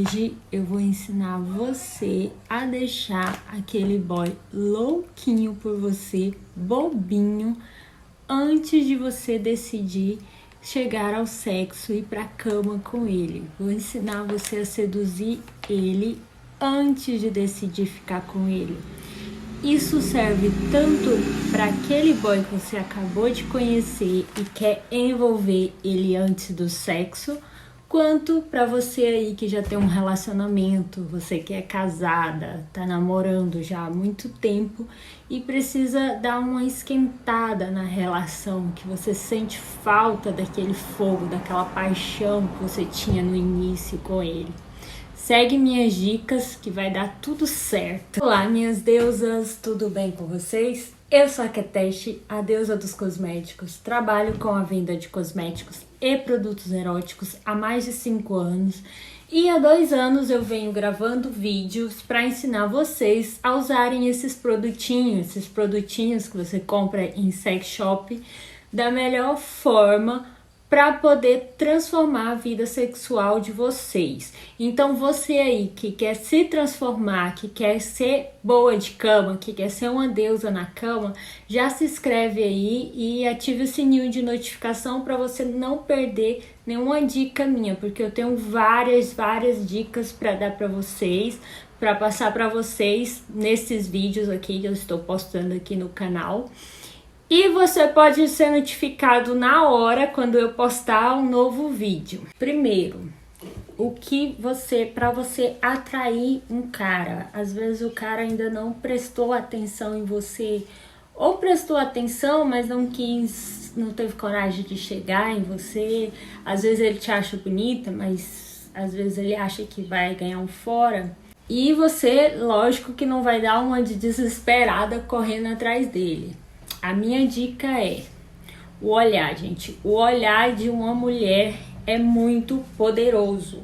Hoje eu vou ensinar você a deixar aquele boy louquinho por você, bobinho, antes de você decidir chegar ao sexo e ir pra cama com ele. Vou ensinar você a seduzir ele antes de decidir ficar com ele. Isso serve tanto para aquele boy que você acabou de conhecer e quer envolver ele antes do sexo, quanto para você aí que já tem um relacionamento, você que é casada, tá namorando já há muito tempo e precisa dar uma esquentada na relação, que você sente falta daquele fogo, daquela paixão que você tinha no início com ele. Segue minhas dicas que vai dar tudo certo. Olá, minhas deusas, tudo bem com vocês? Eu sou a Keteste, a deusa dos cosméticos. Trabalho com a venda de cosméticos e produtos eróticos há mais de 5 anos. E há 2 anos eu venho gravando vídeos para ensinar vocês a usarem esses produtinhos que você compra em sex shop da melhor forma para poder transformar a vida sexual de vocês. Então você aí que quer se transformar, que quer ser boa de cama, que quer ser uma deusa na cama, já se inscreve aí e ative o sininho de notificação para você não perder nenhuma dica minha, porque eu tenho várias dicas para dar para vocês, para passar para vocês nesses vídeos aqui que eu estou postando aqui no canal. E você pode ser notificado na hora quando eu postar um novo vídeo. Primeiro, para você atrair um cara, às vezes o cara ainda não prestou atenção em você, ou prestou atenção, mas não teve coragem de chegar em você. Às vezes ele te acha bonita, mas às vezes ele acha que vai ganhar um fora. E você, lógico que não vai dar uma de desesperada correndo atrás dele. A minha dica é o olhar, gente. O olhar de uma mulher é muito poderoso.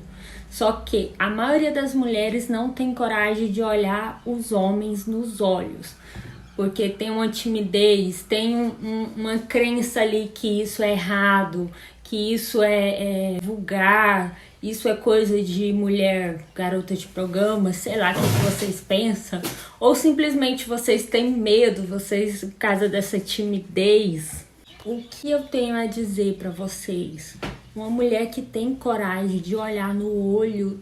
Só que a maioria das mulheres não tem coragem de olhar os homens nos olhos. Porque tem uma timidez, tem uma crença ali que isso é errado, que isso é vulgar, isso é coisa de mulher, garota de programa, sei lá o que vocês pensam. Ou simplesmente vocês têm medo, vocês, por causa dessa timidez. O que eu tenho a dizer para vocês? Uma mulher que tem coragem de olhar no olho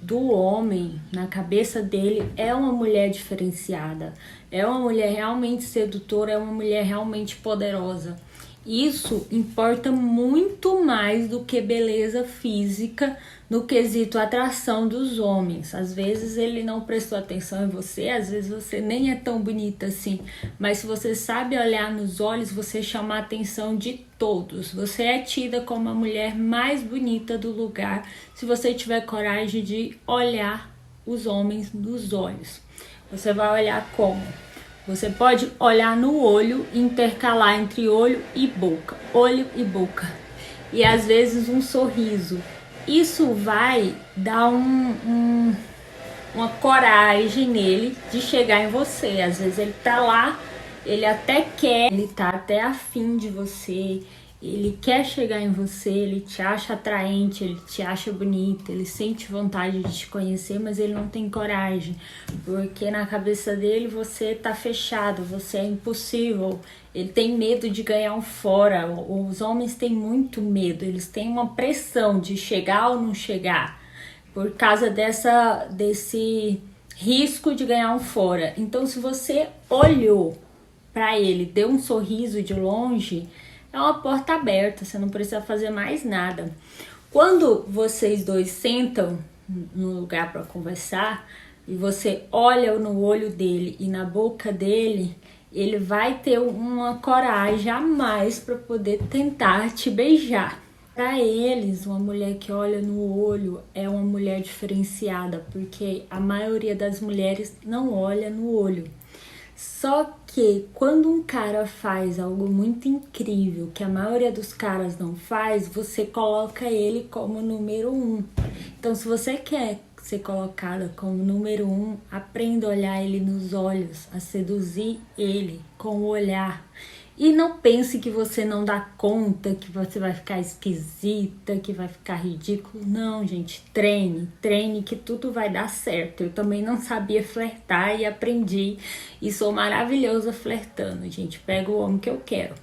do homem, na cabeça dele, é uma mulher diferenciada. É uma mulher realmente sedutora, é uma mulher realmente poderosa. Isso importa muito mais do que beleza física no quesito atração dos homens. Às vezes ele não prestou atenção em você, às vezes você nem é tão bonita assim, mas se você sabe olhar nos olhos, você chama a atenção de todos. Você é tida como a mulher mais bonita do lugar se você tiver coragem de olhar os homens nos olhos. Você vai olhar como? Você pode olhar no olho, intercalar entre olho e boca, e às vezes um sorriso. Isso vai dar uma coragem nele de chegar em você. Às vezes ele tá lá, ele até quer, ele tá até afim de você, ele quer chegar em você, ele te acha atraente, ele te acha bonita, ele sente vontade de te conhecer, mas ele não tem coragem, porque na cabeça dele você tá fechado, você é impossível, ele tem medo de ganhar um fora. Os homens têm muito medo, eles têm uma pressão de chegar ou não chegar, por causa desse risco de ganhar um fora. Então se você olhou para ele, deu um sorriso de longe, é uma porta aberta, você não precisa fazer mais nada. Quando vocês dois sentam no lugar para conversar e você olha no olho dele e na boca dele, ele vai ter uma coragem a mais para poder tentar te beijar. Para eles, uma mulher que olha no olho é uma mulher diferenciada, porque a maioria das mulheres não olha no olho. Só que quando um cara faz algo muito incrível, que a maioria dos caras não faz, você coloca ele como número 1. Então se você quer ser colocada como número 1, aprenda a olhar ele nos olhos, a seduzir ele com o olhar. E não pense que você não dá conta, que você vai ficar esquisita, que vai ficar ridículo. Não, gente, treine que tudo vai dar certo. Eu também não sabia flertar e aprendi e sou maravilhosa flertando, gente. Pego o homem que eu quero.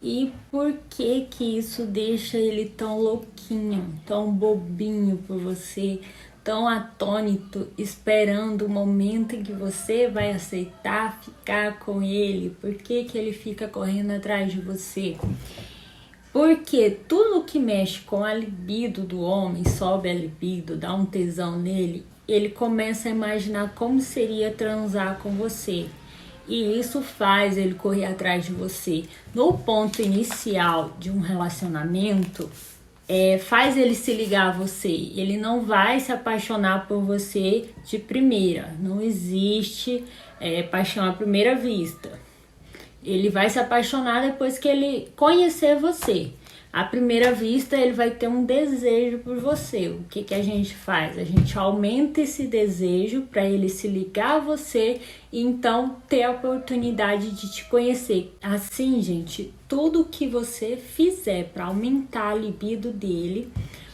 E por que que isso deixa ele tão louquinho, tão bobinho por você, tão atônito, esperando o momento em que você vai aceitar ficar com ele? Por que que ele fica correndo atrás de você? Porque tudo que mexe com a libido do homem, sobe a libido, dá um tesão nele, ele começa a imaginar como seria transar com você. E isso faz ele correr atrás de você. No ponto inicial de um relacionamento, faz ele se ligar a você. Ele não vai se apaixonar por você de primeira. Não existe paixão à primeira vista. Ele vai se apaixonar depois que ele conhecer você. À primeira vista, ele vai ter um desejo por você. O que que a gente faz? A gente aumenta esse desejo para ele se ligar a você e então ter a oportunidade de te conhecer. Assim, gente, tudo que você fizer para aumentar a libido dele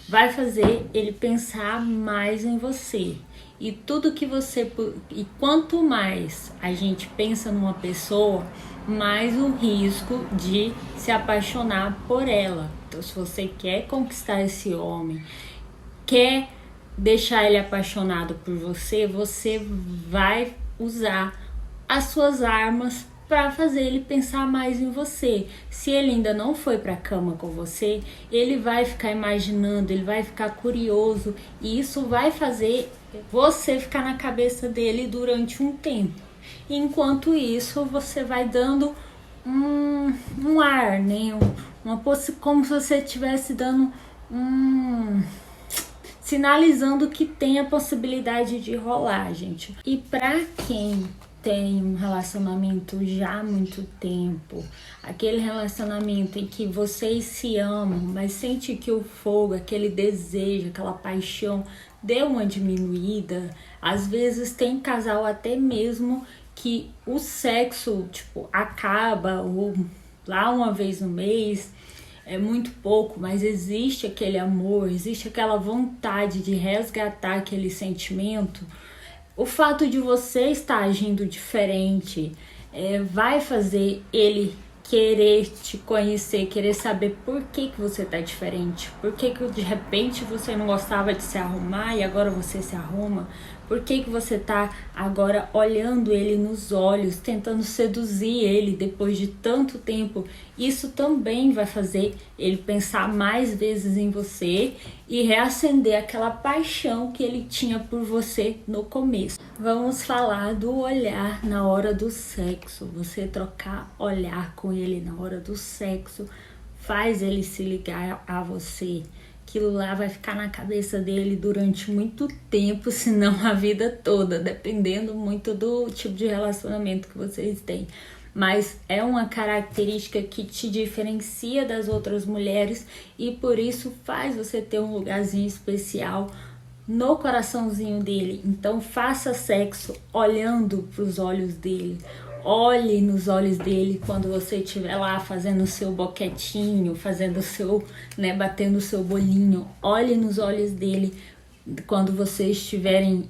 vai fazer ele pensar mais em você. E tudo que você... E quanto mais a gente pensa numa pessoa, mais o risco de se apaixonar por ela. Então, se você quer conquistar esse homem, quer deixar ele apaixonado por você, você vai usar as suas armas para fazer ele pensar mais em você. Se ele ainda não foi para a cama com você, ele vai ficar imaginando, ele vai ficar curioso, e isso vai fazer você ficar na cabeça dele durante um tempo. Enquanto isso, você vai dando um ar, né? Como se você estivesse dando sinalizando que tem a possibilidade de rolar, gente. E para quem tem um relacionamento já há muito tempo, aquele relacionamento em que vocês se amam, mas sente que o fogo, aquele desejo, aquela paixão deu uma diminuída. Às vezes tem casal até mesmo que o sexo, tipo, acaba ou lá uma vez no mês, é muito pouco, mas existe aquele amor, existe aquela vontade de resgatar aquele sentimento. O fato de você estar agindo diferente vai fazer ele querer te conhecer, querer saber por que você tá diferente, por que de repente você não gostava de se arrumar e agora você se arruma, por que você tá agora olhando ele nos olhos, tentando seduzir ele depois de tanto tempo. Isso também vai fazer ele pensar mais vezes em você e reacender aquela paixão que ele tinha por você no começo. Vamos falar do olhar na hora do sexo. Você trocar olhar com ele na hora do sexo faz ele se ligar a você. Aquilo lá vai ficar na cabeça dele durante muito tempo, se não a vida toda, dependendo muito do tipo de relacionamento que vocês têm. Mas é uma característica que te diferencia das outras mulheres e por isso faz você ter um lugarzinho especial no coraçãozinho dele. Então faça sexo olhando para os olhos dele. Olhe nos olhos dele quando você estiver lá fazendo o seu boquetinho, fazendo o seu, batendo o seu bolinho. Olhe nos olhos dele quando vocês estiverem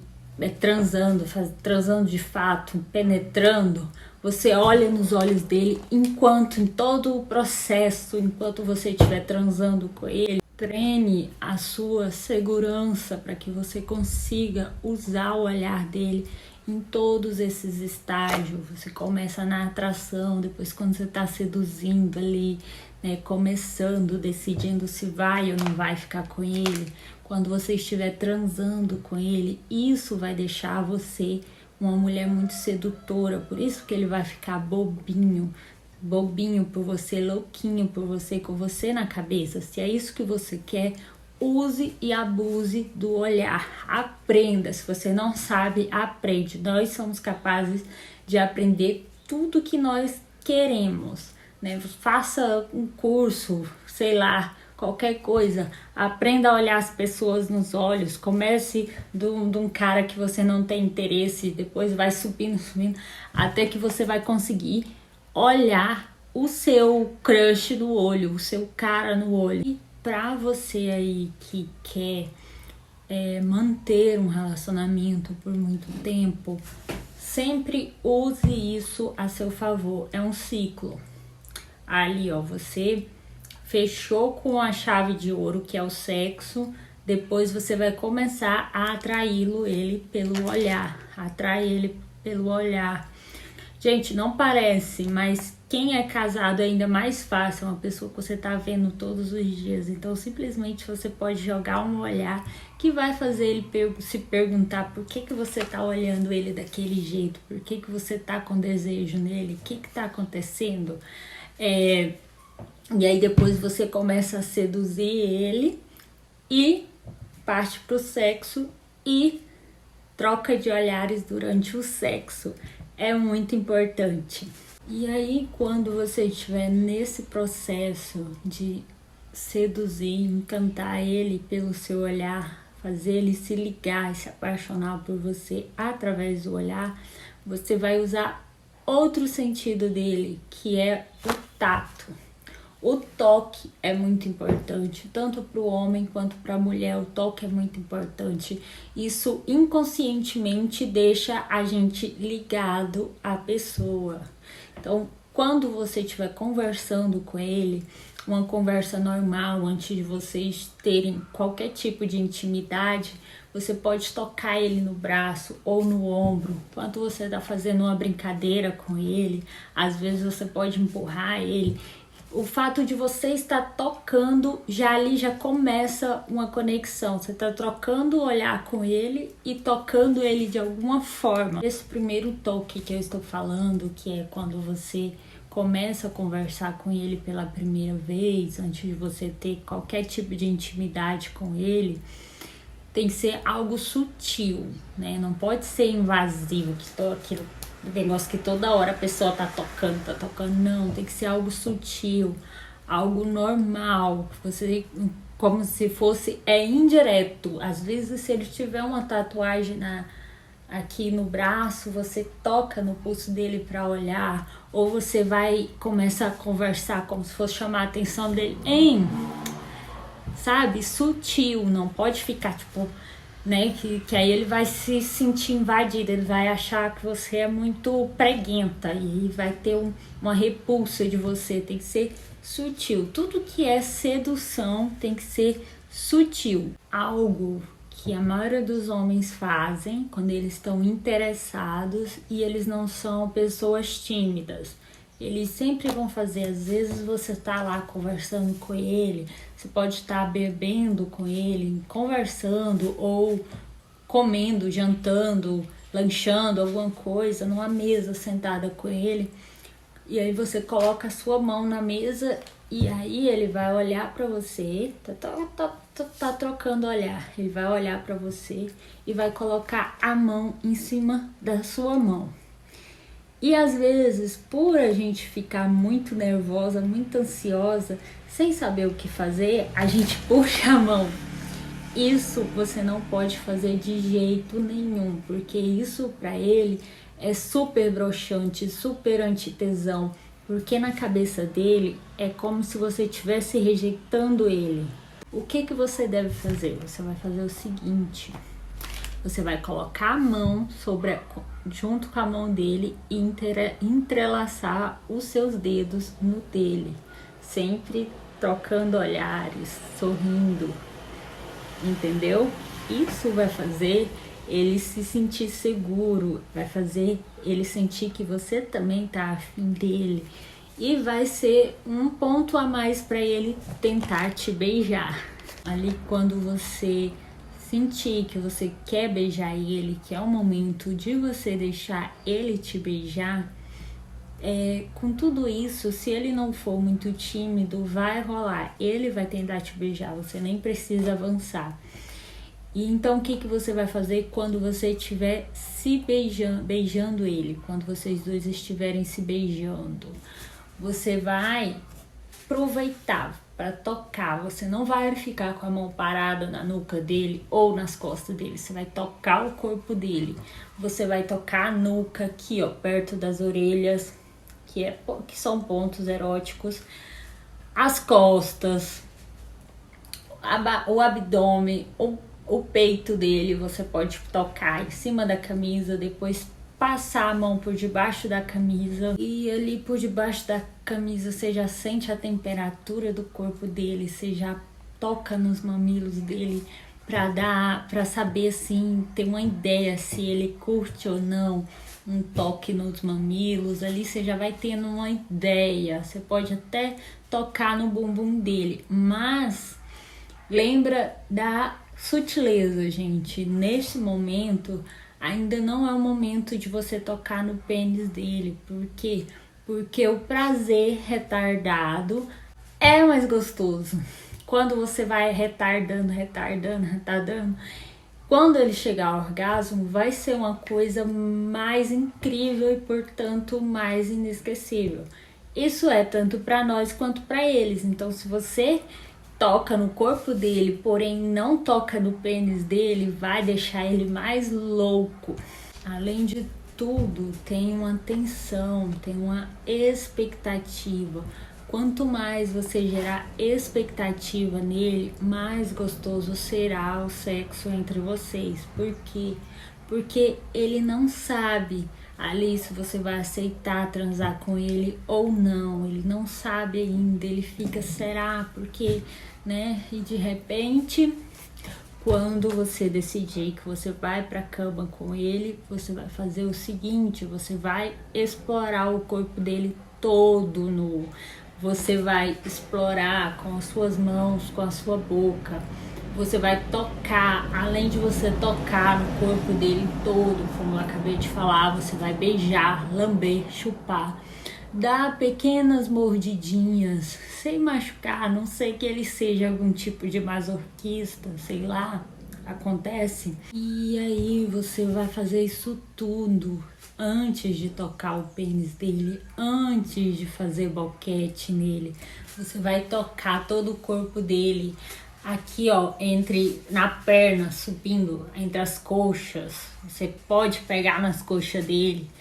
transando, transando de fato, penetrando. Você olha nos olhos dele enquanto, em todo o processo, enquanto você estiver transando com ele. Treine a sua segurança para que você consiga usar o olhar dele em todos esses estágios. Você começa na atração, depois quando você está seduzindo ali, começando, decidindo se vai ou não vai ficar com ele. Quando você estiver transando com ele, isso vai deixar você uma mulher muito sedutora. Por isso que ele vai ficar bobinho por você, louquinho por você, com você na cabeça. Se é isso que você quer, use e abuse do olhar. Aprenda. Se você não sabe, aprende. Nós somos capazes de aprender tudo que nós queremos, Faça um curso, sei lá, qualquer coisa. Aprenda a olhar as pessoas nos olhos. Comece de um cara que você não tem interesse, depois vai subindo, até que você vai conseguir olhar o seu crush no olho, o seu cara no olho. E pra você aí que quer manter um relacionamento por muito tempo, sempre use isso a seu favor. É um ciclo. Ali, ó, você fechou com a chave de ouro, que é o sexo. Depois você vai começar a atraí-lo, ele pelo olhar. Atrair ele pelo olhar. Gente, não parece, mas quem é casado é ainda mais fácil, uma pessoa que você tá vendo todos os dias. Então, simplesmente você pode jogar um olhar que vai fazer ele se perguntar por que você tá olhando ele daquele jeito, por que você tá com desejo nele, o que tá acontecendo. E aí depois você começa a seduzir ele e parte pro sexo e troca de olhares durante o sexo. É muito importante. E aí, quando você estiver nesse processo de seduzir, encantar ele pelo seu olhar, fazer ele se ligar e se apaixonar por você através do olhar, você vai usar outro sentido dele, que é o tato. O toque é muito importante, tanto para o homem quanto para a mulher. O toque é muito importante. Isso inconscientemente deixa a gente ligado à pessoa. Então, quando você estiver conversando com ele, uma conversa normal, antes de vocês terem qualquer tipo de intimidade, você pode tocar ele no braço ou no ombro. Enquanto você está fazendo uma brincadeira com ele, às vezes você pode empurrar ele. O fato de você estar tocando, ali já começa uma conexão. Você está trocando o olhar com ele e tocando ele de alguma forma. Esse primeiro toque que eu estou falando, que é quando você começa a conversar com ele pela primeira vez, antes de você ter qualquer tipo de intimidade com ele, tem que ser algo sutil, né? Não pode ser invasivo, aquilo negócio que toda hora a pessoa tá tocando, não, tem que ser algo sutil, algo normal, você, como se fosse, indireto. Às vezes, se ele tiver uma tatuagem aqui no braço, você toca no pulso dele para olhar, ou você começa a conversar como se fosse chamar a atenção dele, sabe, sutil, não pode ficar tipo, né, que aí ele vai se sentir invadido, ele vai achar que você é muito preguenta e vai ter uma repulsa de você. Tem que ser sutil. Tudo que é sedução tem que ser sutil. Algo que a maioria dos homens fazem quando eles estão interessados e eles não são pessoas tímidas. Eles sempre vão fazer, às vezes você tá lá conversando com ele, você pode estar bebendo com ele, conversando ou comendo, jantando, lanchando alguma coisa numa mesa sentada com ele. E aí você coloca a sua mão na mesa e aí ele vai olhar para você, tá trocando olhar. Ele vai olhar para você e vai colocar a mão em cima da sua mão. E às vezes, por a gente ficar muito nervosa, muito ansiosa, sem saber o que fazer, a gente puxa a mão. Isso você não pode fazer de jeito nenhum, porque isso para ele é super broxante, super antitesão, porque na cabeça dele é como se você estivesse rejeitando ele. O que você deve fazer? Você vai fazer o seguinte: você vai colocar a mão junto com a mão dele e entrelaçar os seus dedos no dele, sempre trocando olhares, sorrindo, entendeu? Isso vai fazer ele se sentir seguro, vai fazer ele sentir que você também tá afim dele e vai ser um ponto a mais para ele tentar te beijar. Ali quando você sentir que você quer beijar ele, que é o momento de você deixar ele te beijar, com tudo isso, se ele não for muito tímido, vai rolar. Ele vai tentar te beijar, você nem precisa avançar. E então o que você vai fazer quando você estiver se beijando ele? Quando vocês dois estiverem se beijando, você vai aproveitar para tocar. Você não vai ficar com a mão parada na nuca dele ou nas costas dele. Você vai tocar o corpo dele. Você vai tocar a nuca aqui, ó, perto das orelhas. que são pontos eróticos, as costas, o abdômen, o peito dele. Você pode tocar em cima da camisa, depois passar a mão por debaixo da camisa, e ali por debaixo da camisa você já sente a temperatura do corpo dele, você já toca nos mamilos dele para saber assim, ter uma ideia se ele curte ou não um toque nos mamilos. Ali você já vai tendo uma ideia. Você pode até tocar no bumbum dele, mas lembra da sutileza, gente. Nesse momento ainda não é o momento de você tocar no pênis dele. Por quê? Porque o prazer retardado é mais gostoso. Quando você vai retardando, quando ele chegar ao orgasmo, vai ser uma coisa mais incrível e, portanto, mais inesquecível. Isso é tanto para nós quanto para eles. Então, se você toca no corpo dele, porém não toca no pênis dele, vai deixar ele mais louco. Além de tudo, tem uma tensão, tem uma expectativa. Quanto mais você gerar expectativa nele, mais gostoso será o sexo entre vocês. Por quê? Porque ele não sabe ali se você vai aceitar transar com ele ou não. Ele não sabe ainda, ele fica, será? Porque, né? E de repente, quando você decidir que você vai pra cama com ele, você vai fazer o seguinte: você vai explorar o corpo dele todo nu. Você vai explorar com as suas mãos, com a sua boca. Você vai tocar, além de você tocar no corpo dele todo, como eu acabei de falar, você vai beijar, lamber, chupar, dar pequenas mordidinhas, sem machucar, a não sei que ele seja algum tipo de masoquista, sei lá, acontece. E aí você vai fazer isso tudo antes de tocar o pênis dele, antes de fazer boquete nele. Você vai tocar todo o corpo dele, aqui ó, na perna, subindo entre as coxas. Você pode pegar nas coxas dele,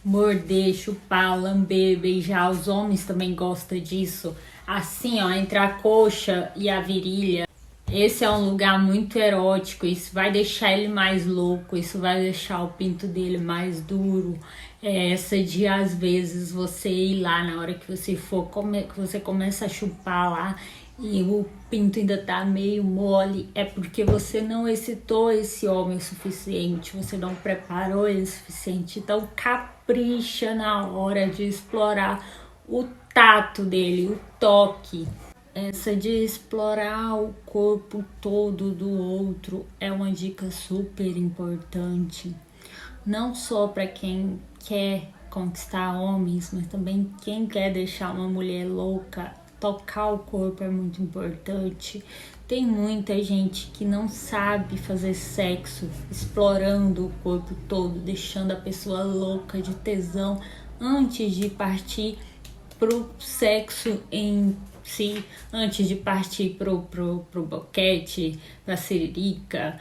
morder, chupar, lamber, beijar. Os homens também gostam disso, assim ó, entre a coxa e a virilha. Esse é um lugar muito erótico, isso vai deixar ele mais louco, isso vai deixar o pinto dele mais duro. Essa de às vezes você ir lá na hora que você for, que você começa a chupar lá e o pinto ainda tá meio mole, é porque você não excitou esse homem o suficiente, você não preparou ele o suficiente. Então capricha na hora de explorar o tato dele, o toque. Essa de explorar o corpo todo do outro é uma dica super importante, não só para quem quer conquistar homens, mas também quem quer deixar uma mulher louca. Tocar o corpo é muito importante. Tem muita gente que não sabe fazer sexo explorando o corpo todo, deixando a pessoa louca de tesão antes de partir pro sexo em si, antes de partir pro boquete, pra siririca.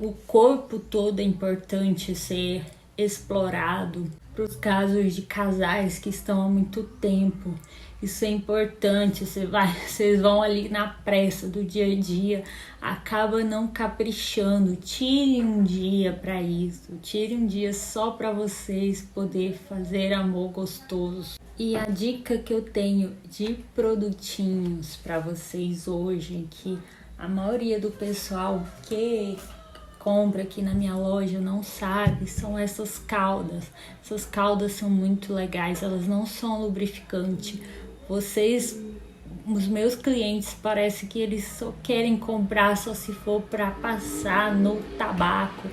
O corpo todo é importante ser explorado. Para os casos de casais que estão há muito tempo, isso é importante. Vocês vão ali na pressa do dia a dia, acaba não caprichando. Tire um dia para isso, tire um dia só para vocês poder fazer amor gostoso. E a dica que eu tenho de produtinhos para vocês hoje, que a maioria do pessoal que compra aqui na minha loja não sabe, são essas caudas. Essas caudas são muito legais, elas não são lubrificante. Os meus clientes, parece que eles só querem comprar só se for para passar no tabaco.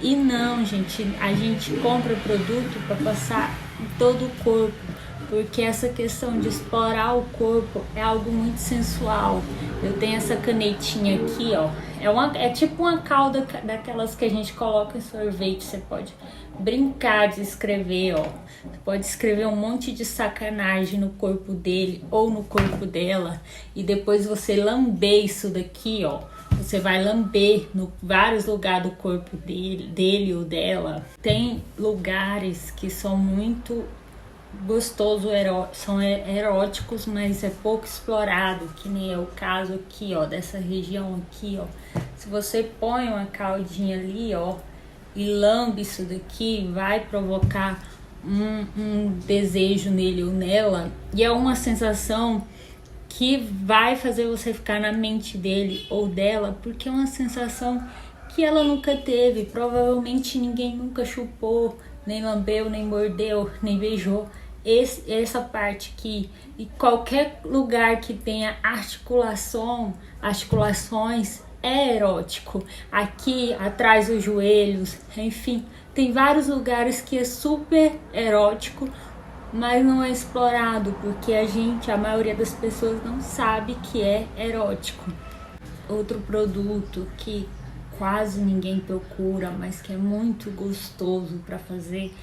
E não, gente, a gente compra produto para passar em todo o corpo, porque essa questão de explorar o corpo é algo muito sensual. Eu tenho essa canetinha aqui, ó. É tipo uma cauda daquelas que a gente coloca em sorvete. Você pode brincar de escrever, ó. Você pode escrever um monte de sacanagem no corpo dele ou no corpo dela. E depois você lamber isso daqui, ó. Você vai lamber no vários lugares do corpo dele ou dela. Tem lugares que são muito gostoso, são eróticos, mas é pouco explorado, que nem é o caso aqui, ó, dessa região aqui, ó. Se você põe uma caldinha ali, ó, e lambe isso daqui, vai provocar um desejo nele ou nela, e é uma sensação que vai fazer você ficar na mente dele ou dela, porque é uma sensação que ela nunca teve, provavelmente ninguém nunca chupou, nem lambeu, nem mordeu, nem beijou essa parte aqui. E qualquer lugar que tenha articulações é erótico. Aqui atrás dos joelhos, enfim, tem vários lugares que é super erótico, mas não é explorado porque a maioria das pessoas não sabe que é erótico. Outro produto que quase ninguém procura, mas que é muito gostoso para fazer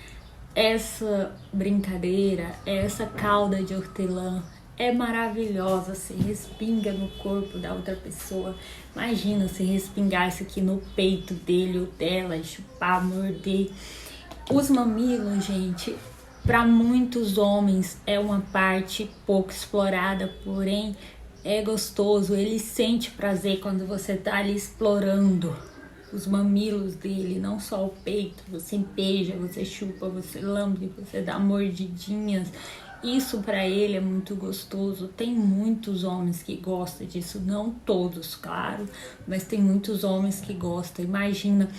essa brincadeira, essa calda de hortelã. É maravilhosa, se respinga no corpo da outra pessoa. Imagina se respingar isso aqui no peito dele ou dela, chupar, morder. Os mamilos, gente, para muitos homens é uma parte pouco explorada, porém é gostoso. Ele sente prazer quando você tá ali explorando os mamilos dele, não só o peito. Você beija, você chupa, você lambe, você dá mordidinhas. Isso para ele é muito gostoso. Tem muitos homens que gostam disso, não todos, claro, mas tem muitos homens que gostam. Imagina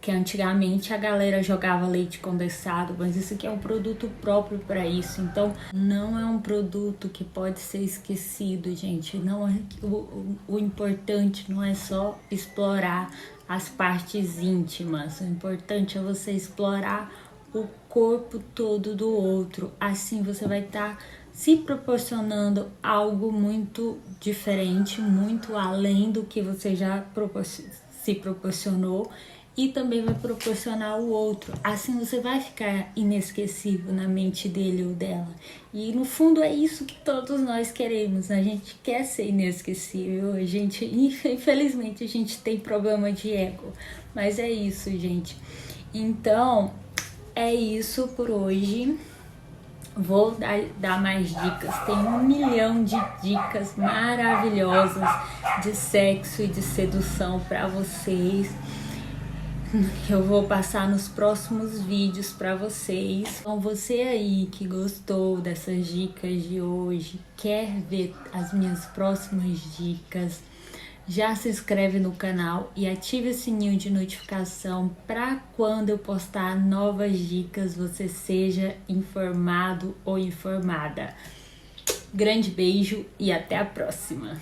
que antigamente a galera jogava leite condensado, mas isso aqui é um produto próprio para isso. Então não é um produto que pode ser esquecido, gente. Não é o importante não é só explorar as partes íntimas. O importante é você explorar o corpo todo do outro. Assim você vai estar se proporcionando algo muito diferente, muito além do que você já se proporcionou, e também vai proporcionar o outro. Assim você vai ficar inesquecível na mente dele ou dela. E no fundo é isso que todos nós queremos. A gente quer ser inesquecível. A gente, infelizmente, a gente tem problema de ego. Mas é isso, gente. Então, é isso por hoje. Vou dar mais dicas. Tem 1 milhão de dicas maravilhosas de sexo e de sedução para vocês. Eu vou passar nos próximos vídeos para vocês. Então você aí que gostou dessas dicas de hoje, quer ver as minhas próximas dicas, já se inscreve no canal e ative o sininho de notificação para quando eu postar novas dicas você seja informado ou informada. Grande beijo e até a próxima!